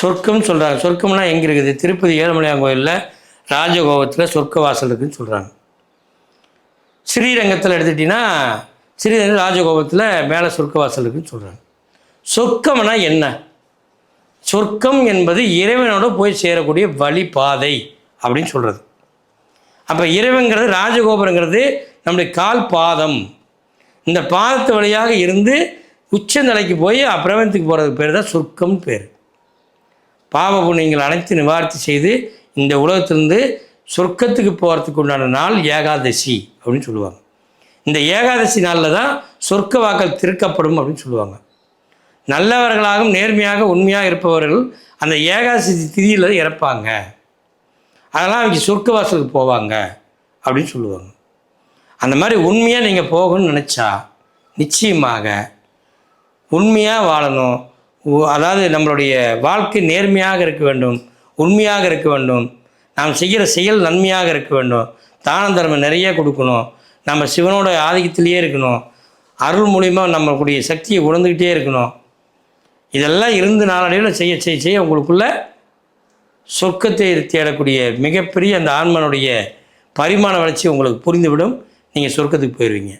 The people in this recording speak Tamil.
சொர்க்கம்னு சொல்கிறாங்க. சொர்க்கம்னா எங்கே இருக்குது? திருப்பதி ஏழுமலையான் கோயிலில் ராஜகோபத்தில் சொர்க்க வாசல் இருக்குதுன்னு சொல்கிறாங்க. ஸ்ரீரங்கத்தில் எடுத்துட்டிங்கன்னா ஸ்ரீரங்கம் ராஜகோபத்தில் மேலே சொர்க்க வாசல் இருக்குதுன்னு சொல்கிறாங்க. சொர்க்கம்னா என்ன? சொர்க்கம் என்பது இறைவனோட போய் சேரக்கூடிய வழிபாதை அப்படின்னு சொல்கிறது. அப்போ இறைவங்கிறது ராஜகோபுரங்கிறது நம்முடைய கால் பாதம். இந்த பாதத்து வழியாக இருந்து உச்ச நிலைக்கு போய் அப்பிரமத்துக்கு போகிறதுக்கு பேர் தான் சொர்க்கம்னு பேர். பாவ புண்ணியங்கள் அனைத்து நிவார்த்தி செய்து இந்த உலகத்திலிருந்து சொர்க்கத்துக்கு போகிறதுக்கு உண்டான நாள் ஏகாதசி அப்படின்னு சொல்லுவாங்க. இந்த ஏகாதசி நாளில் தான் சொர்க்க வாக்கள் திறக்கப்படும் அப்படின்னு சொல்லுவாங்க. நல்லவர்களாகவும் நேர்மையாக உண்மையாக இருப்பவர்கள் அந்த ஏகாதசி திதியில் இறப்பாங்க. அதெல்லாம் அவங்க சொர்க்க வாசலுக்கு போவாங்க அப்படின்னு சொல்லுவாங்க. அந்த மாதிரி உண்மையாக நீங்கள் போகணும்னு நினச்சா நிச்சயமாக உண்மையாக வாழணும். அதாவது நம்மளுடைய வாழ்க்கை நேர்மையாக இருக்க வேண்டும், உண்மையாக இருக்க வேண்டும். நாம் செய்கிற செயல் நன்மையாக இருக்க வேண்டும். தான தர்மம் நிறைய கொடுக்கணும். நம்ம சிவனோட ஆதிக்கத்திலேயே இருக்கணும். அருள் மூலிமா நம்மளுடைய சக்தியை உணர்ந்துக்கிட்டே இருக்கணும். இதெல்லாம் இருந்து நாளடைவில் செய்ய செய்ய செய்ய உங்களுக்குள்ள சொர்க்கத்தை தேடக்கூடிய மிகப்பெரிய அந்த ஆன்மனுடைய பரிமாண வளர்ச்சி உங்களுக்கு புரிந்துவிடும். நீங்கள் சொர்க்கத்துக்கு போயிடுவீங்க.